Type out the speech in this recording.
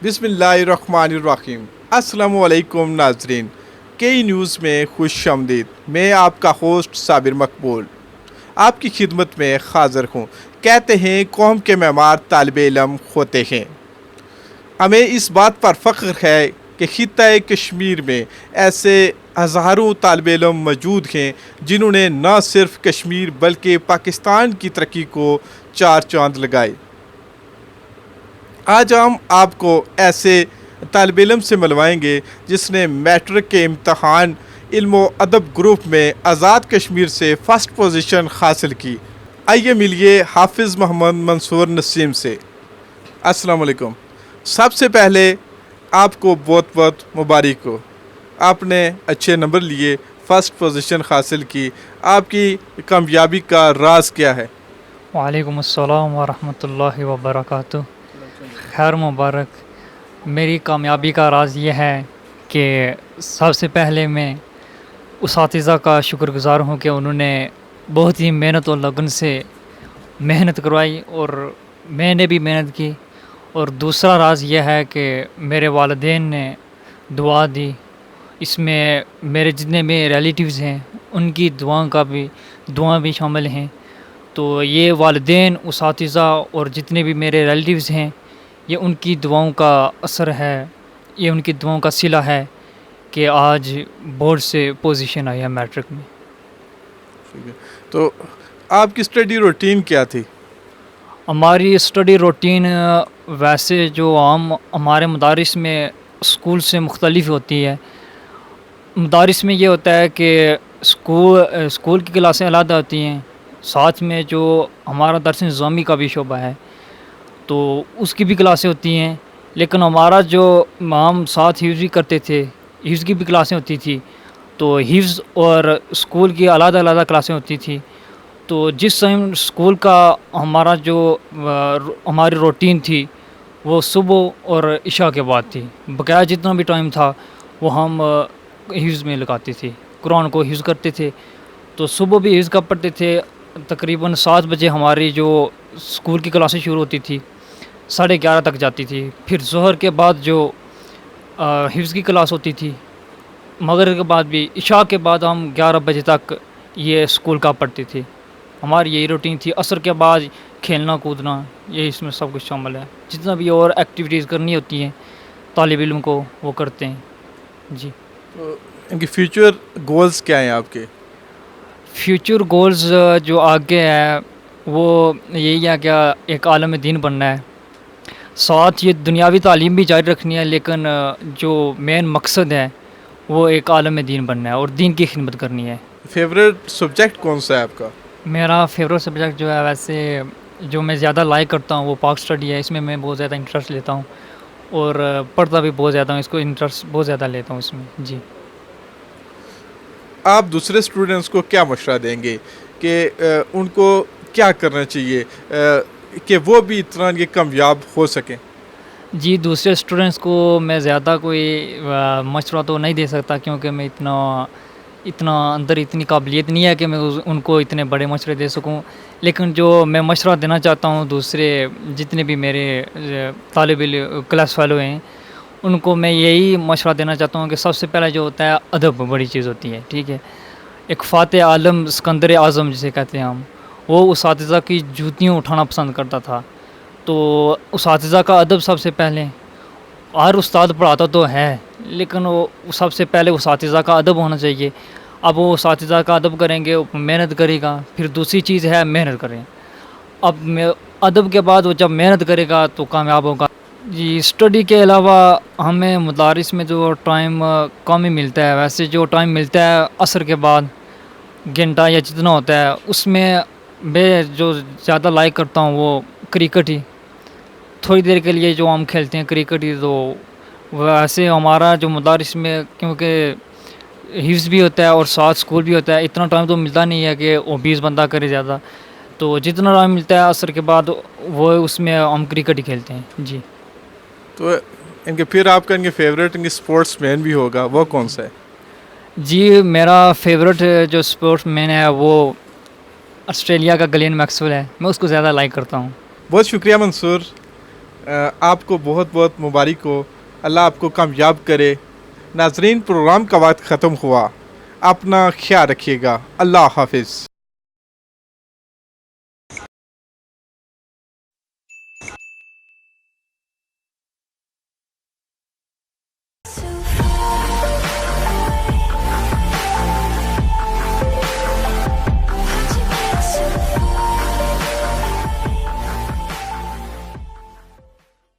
بسم اللہ الرحمن الرحیم۔ السلام علیکم ناظرین، کئی نیوز میں خوش آمدید۔ میں آپ کا ہوسٹ صابر مقبول آپ کی خدمت میں حاضر ہوں۔ کہتے ہیں قوم کے معمار طالب علم ہوتے ہیں۔ ہمیں اس بات پر فخر ہے کہ خطۂ کشمیر میں ایسے ہزاروں طالب علم موجود ہیں جنہوں نے نہ صرف کشمیر بلکہ پاکستان کی ترقی کو چار چاند لگائے۔ آج ہم آپ کو ایسے طالب علم سے ملوائیں گے جس نے میٹرک کے امتحان علم و ادب گروپ میں آزاد کشمیر سے فرسٹ پوزیشن حاصل کی۔ آئیے ملیے حافظ محمد منصور نسیم سے۔ السلام علیکم۔ سب سے پہلے آپ کو بہت بہت مبارک ہو، آپ نے اچھے نمبر لیے، فرسٹ پوزیشن حاصل کی۔ آپ کی کامیابی کا راز کیا ہے؟ وعلیکم السلام ورحمۃ اللہ وبرکاتہ۔ خیر مبارک۔ میری کامیابی کا راز یہ ہے کہ سب سے پہلے میں اساتذہ کا شکر گزار ہوں کہ انہوں نے بہت ہی محنت اور لگن سے محنت کروائی اور میں نے بھی محنت کی۔ اور دوسرا راز یہ ہے کہ میرے والدین نے دعا دی، اس میں میرے جتنے بھی ریلیٹیوز ہیں ان کی دعائیں بھی شامل ہیں۔ تو یہ والدین، اساتذہ اور جتنے بھی میرے ریلیٹیوز ہیں، یہ ان کی دعاؤں کا اثر ہے، یہ ان کی دعاؤں کا صلہ ہے کہ آج بورڈ سے پوزیشن آئی ہے میٹرک میں۔ تو آپ کی اسٹڈی روٹین کیا تھی؟ ہماری اسٹڈی روٹین ویسے جو عام ہمارے مدارس میں اسکول سے مختلف ہوتی ہے۔ مدارس میں یہ ہوتا ہے کہ اسکول کی کلاسیں علیحدہ ہوتی ہیں، ساتھ میں جو ہمارا درس نظامی کا بھی شعبہ ہے تو اس کی بھی کلاسیں ہوتی ہیں، لیکن ہمارا جو ہم ساتھ حفظ بھی کرتے تھے، حفظ کی بھی کلاسیں ہوتی تھی، تو حفظ اور اسکول کی علیحدہ علیحدہ کلاسیں ہوتی تھی۔ تو جس ٹائم اسکول کا ہماری روٹین تھی وہ صبح اور عشاء کے بعد تھی، بقایا جتنا بھی ٹائم تھا وہ ہم حفظ میں لگاتے تھے، قرآن کو حفظ کرتے تھے۔ تو صبح بھی حفظ کا پڑھتے تھے، تقریباً 7 بجے ہماری جو اسکول کی کلاسیں شروع ہوتی تھی 11:30 تک جاتی تھی۔ پھر ظہر کے بعد جو حفظ کی کلاس ہوتی تھی، مغرب کے بعد بھی، عشاء کے بعد ہم 11 بجے تک یہ اسکول کا پڑھتے تھے۔ ہماری یہی روٹین تھی۔ عصر کے بعد کھیلنا کودنا، یہ اس میں سب کچھ شامل ہے، جتنا بھی اور ایکٹیویٹیز کرنی ہوتی ہیں طالب علم کو وہ کرتے ہیں۔ جی، تو ان کی فیوچر گولز کیا ہیں آپ کے؟ فیوچر گولز جو آگے ہے وہ یہی ہے کہ ایک عالم دین بننا ہے، ساتھ یہ دنیاوی تعلیم بھی جاری رکھنی ہے، لیکن جو مین مقصد ہے وہ ایک عالم دین بننا ہے اور دین کی خدمت کرنی ہے۔ فیوریٹ سبجیکٹ کون سا ہے آپ کا؟ میرا فیوریٹ سبجیکٹ جو ہے، ویسے جو میں زیادہ لائک کرتا ہوں وہ پاک اسٹڈی ہے، اس میں بہت زیادہ انٹرسٹ لیتا ہوں اور پڑھتا بھی بہت زیادہ ہوں، اس کو انٹرسٹ بہت زیادہ لیتا ہوں اس میں۔ جی، آپ دوسرے اسٹوڈنٹس کو کیا مشورہ دیں گے کہ ان کو کیا کرنا چاہیے کہ وہ بھی اتنا یہ کامیاب ہو سکیں؟ جی، دوسرے اسٹوڈنٹس کو میں زیادہ کوئی مشورہ تو نہیں دے سکتا، کیونکہ میں اتنا اندر اتنی قابلیت نہیں ہے کہ میں ان کو اتنے بڑے مشورے دے سکوں، لیکن جو میں مشورہ دینا چاہتا ہوں دوسرے جتنے بھی میرے طالب علم کلاس فیلو ہیں ان کو میں یہی مشورہ دینا چاہتا ہوں کہ سب سے پہلے جو ہوتا ہے ادب بڑی چیز ہوتی ہے، ٹھیک ہے۔ ایک فاتح عالم سکندر اعظم جسے کہتے ہیں ہم، وہ اساتذہ کی جوتیوں اٹھانا پسند کرتا تھا۔ تو اساتذہ کا ادب سب سے پہلے، ہر استاد پڑھاتا تو ہے لیکن وہ سب سے پہلے اساتذہ کا ادب ہونا چاہیے۔ اب وہ اساتذہ کا ادب کریں گے، محنت کرے گا، پھر دوسری چیز ہے محنت کریں۔ اب ادب کے بعد وہ جب محنت کرے گا تو کامیاب ہوگا۔ جی، اسٹڈی کے علاوہ ہمیں مدارس میں جو ٹائم کم ہی ملتا ہے، ویسے جو ٹائم ملتا ہے عصر کے بعد گھنٹہ یا جتنا ہوتا ہے، اس میں میں جو زیادہ لائک کرتا ہوں وہ کرکٹ ہی، تھوڑی دیر کے لیے جو ہم کھیلتے ہیں کرکٹ ہی۔ تو ویسے ہمارا جو مدارس میں کیونکہ حفظ بھی ہوتا ہے اور ساتھ اسکول بھی ہوتا ہے، اتنا ٹائم تو ملتا نہیں ہے کہ وہ 20 بندہ کرے زیادہ، تو جتنا ٹائم ملتا ہے عصر کے بعد وہ اس میں ہم کرکٹ ہی کھیلتے ہیں۔ جی، تو پھر آپ کا ان کے فیوریٹ اسپورٹس مین بھی ہوگا، وہ کون سا ہے؟ جی، میرا فیوریٹ جو اسپورٹس مین ہے وہ آسٹریلیا کا گلین میکسویل ہے، میں اس کو زیادہ لائک کرتا ہوں۔ بہت شکریہ منصور، آپ کو بہت بہت مبارک ہو، اللہ آپ کو کامیاب کرے۔ ناظرین، پروگرام کا وقت ختم ہوا، اپنا خیال رکھیے گا، اللہ حافظ۔